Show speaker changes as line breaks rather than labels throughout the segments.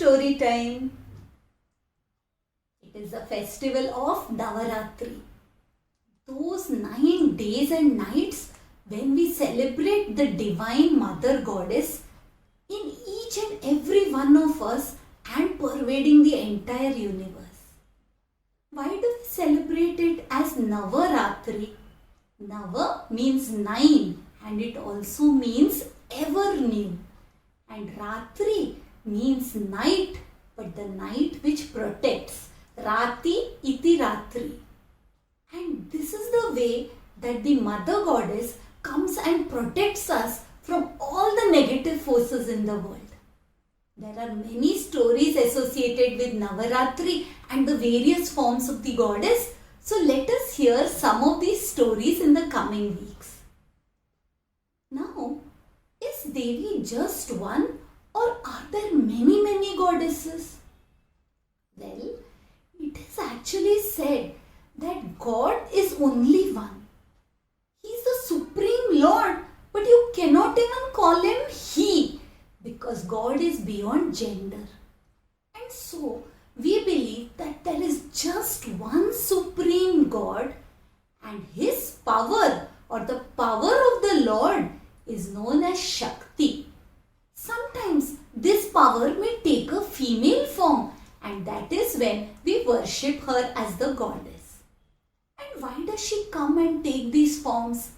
story time. It is the festival of Navaratri. Those 9 days and nights when we celebrate the Divine Mother Goddess in each and every one of us and pervading the entire universe. Why do we celebrate it as Navaratri? Nava means 9 and it also means ever new. And Ratri means night, but the night which protects. Rati iti Ratri. And this is the way that the Mother Goddess comes and protects us from all the negative forces in the world. There are many stories associated with Navaratri and the various forms of the goddess. So let us hear some of these stories in the coming weeks. Now, is Devi just one or are there many goddesses? Well, it is actually said that God is only one. He is the Supreme Lord, but you cannot even call him He because God is beyond gender. And so, we believe that there is just one Supreme God and His power or the power of the Lord is known as Shakti. Sometimes this power may take a female form and that is when we worship her as the goddess. And why does she come and take these forms?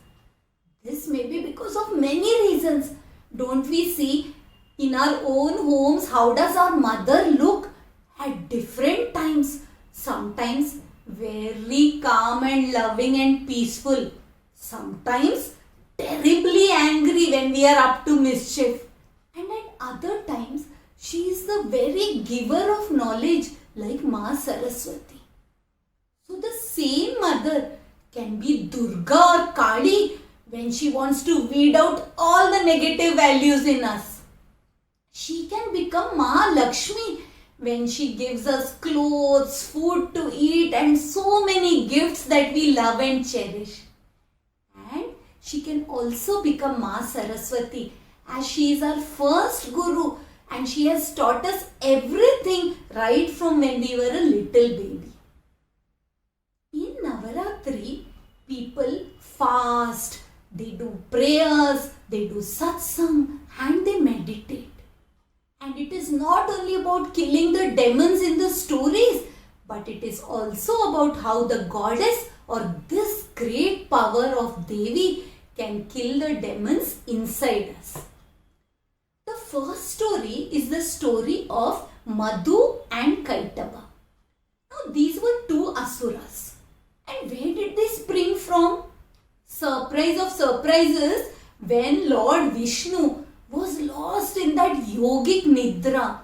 This may be because of many reasons. Don't we see in our own homes how does our mother look at different times? Sometimes very calm and loving and peaceful. Sometimes terribly angry when we are up to mischief. And at other times, she is the very giver of knowledge like Ma Saraswati. So the same mother can be Durga or Kali when she wants to weed out all the negative values in us. She can become Ma Lakshmi when she gives us clothes, food to eat and so many gifts that we love and cherish. And she can also become Ma Saraswati as she is our first guru and she has taught us everything right from when we were a little baby. In Navaratri, people fast, they do prayers, they do satsang and they meditate. And it is not only about killing the demons in the stories, but it is also about how the goddess or this great power of Devi can kill the demons inside us. The first story is the story of Madhu and Kaitaba. Now these were two asuras. And where did they spring from? Surprise of surprises, when Lord Vishnu was lost in that yogic nidra.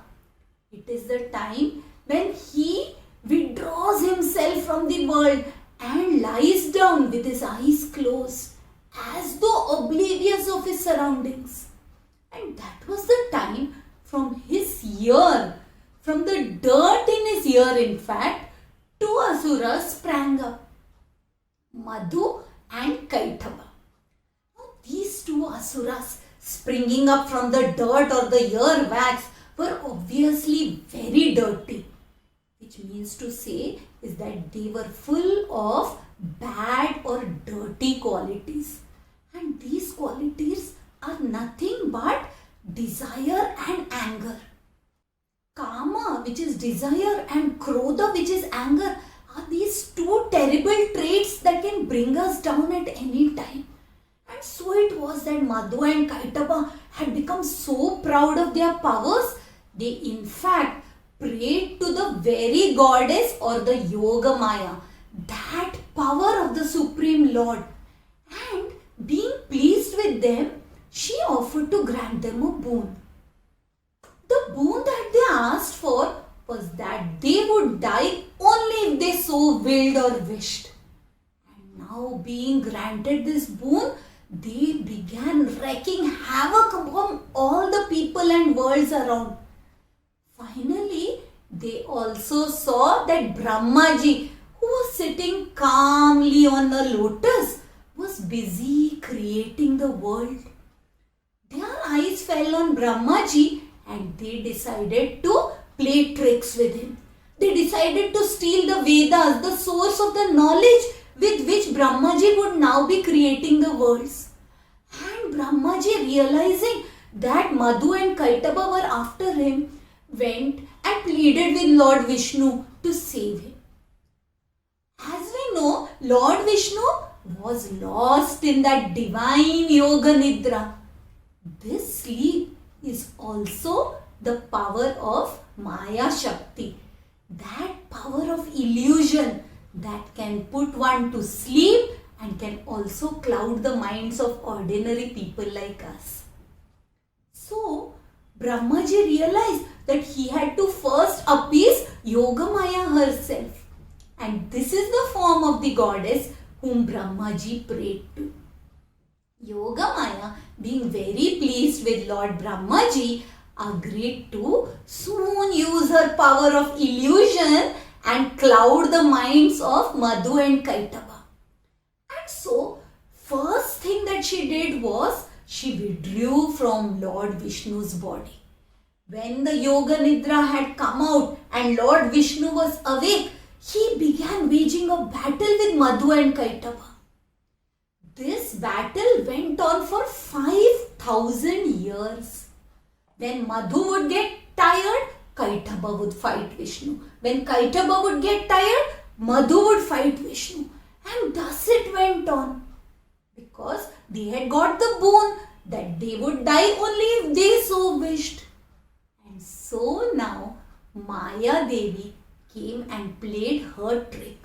It is the time when he withdraws himself from the world and lies down with his eyes closed as though oblivious of his surroundings. And that was the time from his ear, from the dirt in his ear in fact, two asuras sprang up, Madhu and Kaitaba. Now these two asuras springing up from the dirt or the ear wax were obviously very dirty, which means to say is that they were full of bad or dirty qualities. And these qualities are nothing but desire and anger. Kama, which is desire, and Krodha, which is anger, are these two terrible traits that can bring us down at any time. And so it was that Madhu and Kaitaba had become so proud of their powers, they in fact prayed to the very goddess or the Yoga Maya, that power of the Supreme Lord. And being pleased with them, she offered to grant them a boon. The boon that they asked for was that they would die only if they so willed or wished. And now being granted this boon, they began wreaking havoc upon all the people and worlds around. Finally, they also saw that Brahmaji, who was sitting calmly on a lotus, was busy creating the world. Their eyes fell on Brahmaji and they decided to play tricks with him. They decided to steal the Vedas, the source of the knowledge with which Brahmaji would now be creating the worlds. And Brahmaji, realizing that Madhu and Kaitaba were after him, went and pleaded with Lord Vishnu to save him. As we know, Lord Vishnu was lost in that divine Yoga Nidra. This sleep is also the power of Maya Shakti, that power of illusion that can put one to sleep and can also cloud the minds of ordinary people like us. So, Brahmaji realized that he had to first appease Yogamaya herself. And this is the form of the goddess whom Brahmaji prayed to. Yogamaya, being very pleased with Lord Brahmaji, agreed to soon use her power of illusion and cloud the minds of Madhu and Kaitaba. And so, first thing that she did was she withdrew from Lord Vishnu's body. When the Yoga Nidra had come out and Lord Vishnu was awake, he began waging a battle with Madhu and Kaitaba. This battle went on for 5,000 years. When Madhu would get tired, Kaitaba would fight Vishnu. When Kaitaba would get tired, Madhu would fight Vishnu. And thus it went on. Because they had got the boon that they would die only if they so wished. And so now Maya Devi came and played her trick.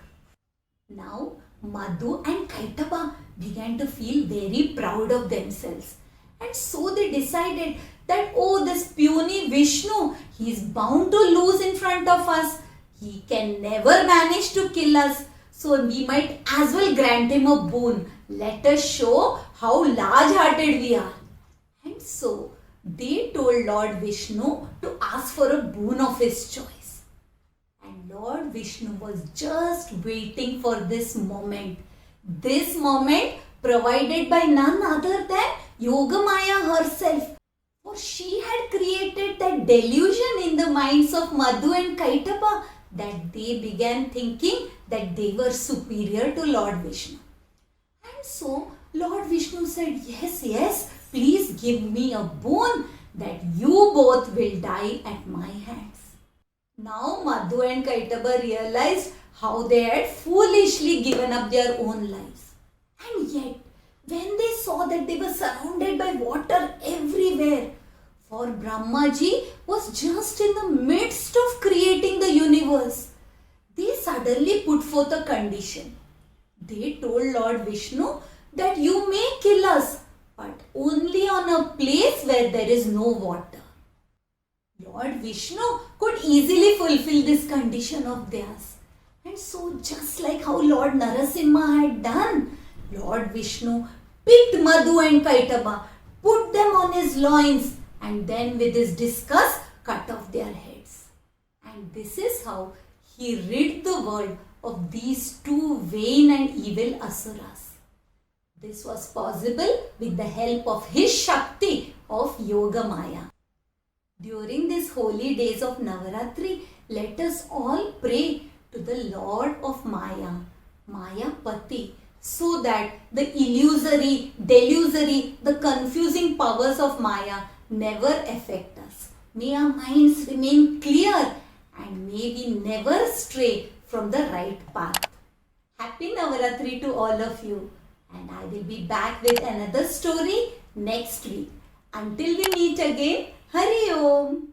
Now Madhu and Kaitaba began to feel very proud of themselves. And so they decided that, oh, this puny Vishnu, he is bound to lose in front of us. He can never manage to kill us. So we might as well grant him a boon. Let us show how large-hearted we are. And so they told Lord Vishnu to ask for a boon of his choice. And Lord Vishnu was just waiting for this moment. This moment provided by none other than Yogamaya herself. For she had created that delusion in the minds of Madhu and Kaitaba that they began thinking that they were superior to Lord Vishnu. And so Lord Vishnu said, yes, please give me a boon that you both will die at my hands. Now Madhu and Kaitaba realized how they had foolishly given up their own lives. And yet, when they saw that they were surrounded by water everywhere, for Brahmaji was just in the midst of creating the universe, they suddenly put forth a condition. They told Lord Vishnu that you may kill us, but only on a place where there is no water. Lord Vishnu could easily fulfill this condition of theirs. And so just like how Lord Narasimha had done, Lord Vishnu picked Madhu and Kaitaba, put them on his loins, and then with his discus cut off their heads. And this is how he rid the world of these two vain and evil asuras. This was possible with the help of his Shakti of Yogamaya. During these holy days of Navaratri, let us all pray to the Lord of Maya, Mayapati, so that the illusory, delusory, the confusing powers of Maya never affect us. May our minds remain clear and may we never stray from the right path. Happy Navaratri to all of you, and I will be back with another story next week. Until we meet again, Hari Om.